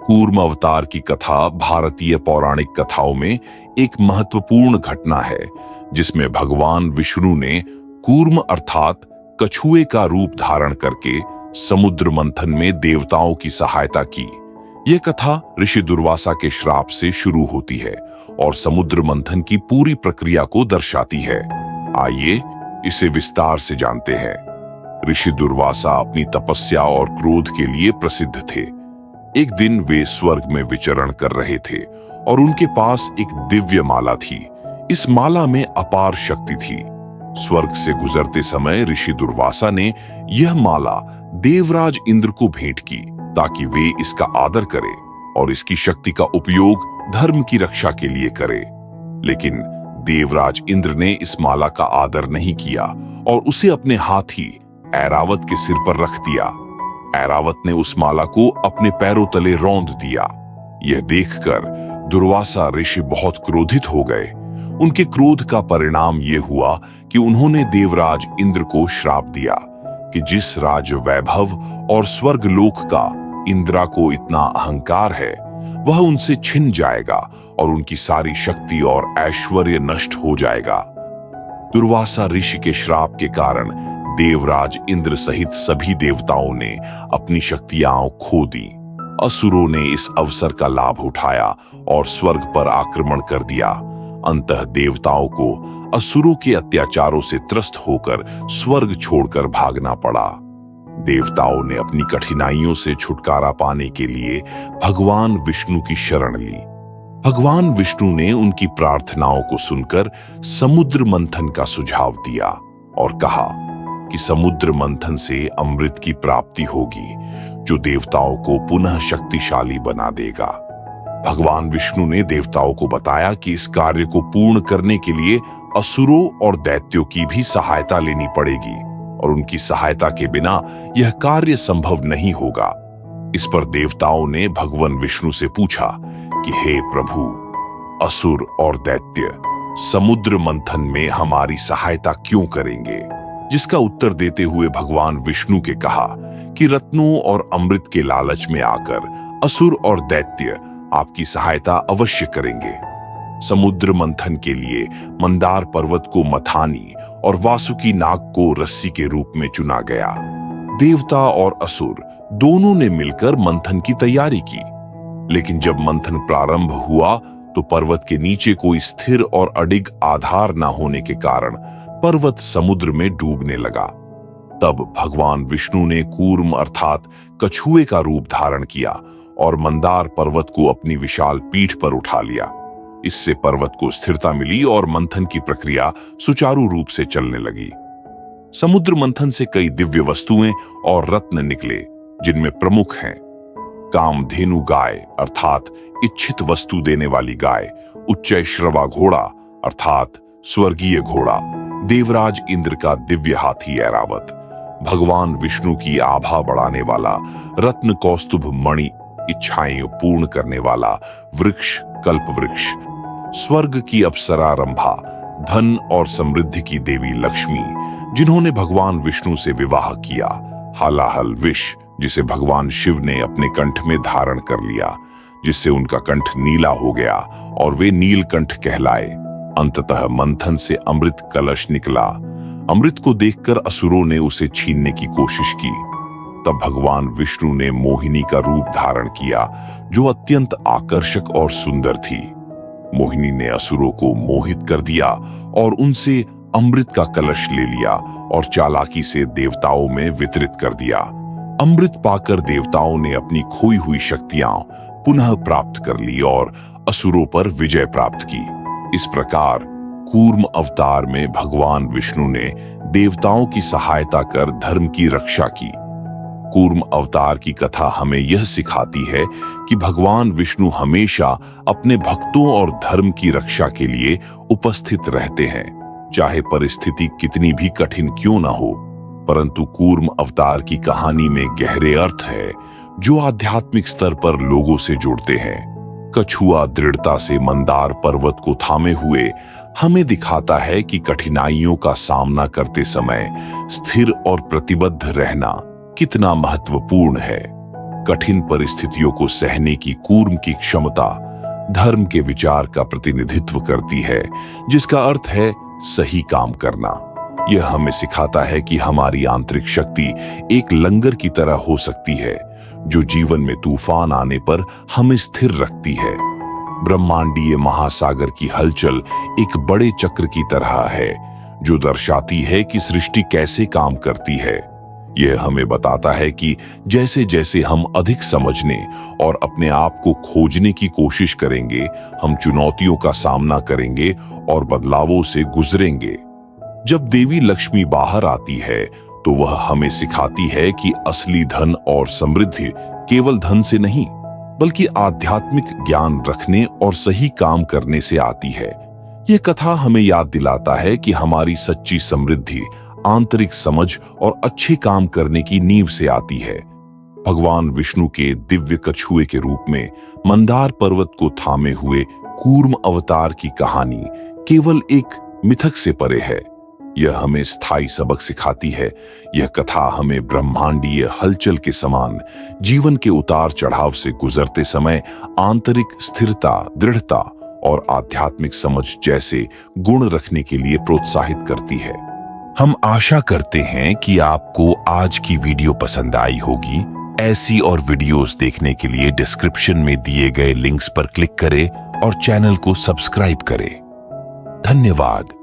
कूर्म अवतार की कथा भारतीय पौराणिक कथाओं में एक महत्वपूर्ण घटना है, जिसमें भगवान विष्णु ने कूर्म अर्थात कछुए का रूप धारण करके समुद्र मंथन में देवताओं की सहायता की। यह कथा ऋषि दुर्वासा के श्राप से शुरू होती है और समुद्र मंथन की पूरी प्रक्रिया को दर्शाती है। आइए इसे विस्तार से जानते हैं। ऋषि दुर्वासा अपनी तपस्या और क्रोध के लिए प्रसिद्ध थे। एक दिन वे स्वर्ग में विचरण कर रहे थे और उनके पास एक दिव्य माला थी। इस माला में अपार शक्ति थी। स्वर्ग से गुजरते समय ऋषि दुर्वासा ने यह माला देवराज इंद्र को भेंट की ताकि वे इसका आदर करें और इसकी शक्ति का उपयोग धर्म की रक्षा के लिए करें। लेकिन देवराज इंद्र ने इस माला का आदर नहीं किया और उसे अपने हाथी ऐरावत के सिर पर रख दिया। ऐरावत ने उस माला को अपने पैरों तले रौंद दिया। यह देखकर दुर्वासा ऋषि बहुत क्रोधित हो गए। उनके क्रोध का परिणाम यह हुआ कि उन्होंने देवराज इंद्र को श्राप दिया कि जिस राज वैभव और स्वर्ग लोक का इंद्रा को इतना अहंकार है, वह उनसे छिन जाएगा और उनकी सारी शक्ति और ऐश्वर्य नष्ट हो जाएगा। दुर्वासा ऋषि के श्राप के कारण देवराज इंद्र सहित सभी देवताओं ने अपनी शक्तियां खो दी। असुरों ने इस अवसर का लाभ उठाया और स्वर्ग पर आक्रमण कर दिया। अंततः देवताओं को असुरों के अत्याचारों से त्रस्त होकर स्वर्ग छोड़कर भागना पड़ा। देवताओं ने अपनी कठिनाइयों से छुटकारा पाने के लिए भगवान विष्णु की शरण ली। भगवान विष्णु ने उनकी प्रार्थनाओं को सुनकर समुद्र मंथन का सुझाव दिया और कहा कि समुद्र मंथन से अमृत की प्राप्ति होगी, जो देवताओं को पुनः शक्तिशाली बना देगा। भगवान विष्णु ने देवताओं को बताया कि इस कार्य को पूर्ण करने के लिए असुरों और दैत्यों की भी सहायता लेनी पड़ेगी और उनकी सहायता के बिना यह कार्य संभव नहीं होगा। इस पर देवताओं ने भगवान विष्णु से पूछा कि हे प्रभु, असुर और दैत्य समुद्र मंथन में हमारी सहायता क्यों करेंगे? जिसका उत्तर देते हुए भगवान विष्णु के कहा कि रत्नों और अमृत के लालच में आकर असुर और दैत्य आपकी सहायता अवश्य करेंगे। समुद्र मंथन के लिए मंदार पर्वत को मथानी और वासुकी नाग को रस्सी के रूप में चुना गया। देवता और असुर दोनों ने मिलकर मंथन की तैयारी की, लेकिन जब मंथन प्रारंभ हुआ तो पर्वत के नीचे कोई स्थिर और अडिग आधार न होने के कारण पर्वत समुद्र में डूबने लगा। तब भगवान विष्णु ने कूर्म अर्थात कछुए का रूप धारण किया और मंदार पर्वत को अपनी विशाल पीठ पर उठा लिया। इससे पर्वत को स्थिरता मिली और मंथन की प्रक्रिया सुचारू रूप से चलने लगी। समुद्र मंथन से कई दिव्य वस्तुएं और रत्न निकले, जिनमें प्रमुख हैं कामधेनु गाय अर्थात इच्छित वस्तु देने वाली गाय, उच्चैश्रवा घोड़ा अर्थात स्वर्गीय घोड़ा, देवराज इंद्र का दिव्य हाथी ऐरावत, भगवान विष्णु की आभा बढ़ाने वाला रत्न कौस्तुभ मणि, इच्छाएं पूर्ण करने वाला वृक्ष कल्प वृक्ष, स्वर्ग की अप्सरा रंभा, धन और समृद्धि की देवी लक्ष्मी, जिन्होंने भगवान विष्णु से विवाह किया, हलाहल विष, जिसे भगवान शिव ने अपने कंठ में धारण कर लिया, जिससे उनका कंठ नीला हो गया और वे नीलकंठ कहलाए। अंततः मंथन से अमृत कलश निकला। अमृत को देखकर असुरों ने उसे छीनने की कोशिश की। तब भगवान विष्णु ने मोहिनी का रूप धारण किया, जो अत्यंत आकर्षक और सुंदर थी। मोहिनी ने असुरों को मोहित कर दिया और उनसे अमृत का कलश ले लिया और चालाकी से देवताओं में वितरित कर दिया। अमृत पाकर देवताओं ने अपनी खोई हुई शक्तियां पुनः प्राप्त कर ली और असुरों पर विजय प्राप्त की। इस प्रकार कूर्म अवतार में भगवान विष्णु ने देवताओं की सहायता कर धर्म की रक्षा की। कूर्म अवतार की कथा हमें यह सिखाती है कि भगवान विष्णु हमेशा अपने भक्तों और धर्म की रक्षा के लिए उपस्थित रहते हैं, चाहे परिस्थिति कितनी भी कठिन क्यों न हो। परंतु कूर्म अवतार की कहानी में गहरे अर्थ है, जो आध्यात्मिक स्तर पर लोगों से जुड़ते हैं। कछुआ दृढ़ता से मंदार पर्वत को थामे हुए हमें दिखाता है कि कठिनाइयों का सामना करते समय स्थिर और प्रतिबद्ध रहना कितना महत्वपूर्ण है। कठिन परिस्थितियों को सहने की कूर्म की क्षमता धर्म के विचार का प्रतिनिधित्व करती है, जिसका अर्थ है सही काम करना। यह हमें सिखाता है कि हमारी आंतरिक शक्ति एक लंगर की तरह हो सकती है, जो जीवन में तूफान आने पर हमें स्थिर रखती है। ब्रह्मांडीय महासागर की हलचल एक बड़े चक्र की तरह है, जो दर्शाती है कि सृष्टि कैसे काम करती है। यह हमें बताता है कि जैसे जैसे हम अधिक समझने और अपने आप को खोजने की कोशिश करेंगे, हम चुनौतियों का सामना करेंगे और बदलावों से गुजरेंगे। जब देवी लक्ष्मी बाहर आती है, तो वह हमें सिखाती है कि असली धन और समृद्धि केवल धन से नहीं, बल्कि आध्यात्मिक ज्ञान रखने और सही काम करने से आती है। यह कथा हमें याद दिलाता है कि हमारी सच्ची समृद्धि आंतरिक समझ और अच्छे काम करने की नींव से आती है। भगवान विष्णु के दिव्य कछुए के रूप में मंदार पर्वत को थामे हुए कूर्म अवतार की कहानी केवल एक मिथक से परे है। यह हमें स्थायी सबक सिखाती है। यह कथा हमें ब्रह्मांडीय हलचल के समान जीवन के उतार चढ़ाव से गुजरते समय आंतरिक स्थिरता, दृढ़ता और आध्यात्मिक समझ जैसे गुण रखने के लिए प्रोत्साहित करती है। हम आशा करते हैं कि आपको आज की वीडियो पसंद आई होगी। ऐसी और वीडियोस देखने के लिए डिस्क्रिप्शन में दिए गए लिंक्स पर क्लिक करें और चैनल को सब्सक्राइब करें। धन्यवाद।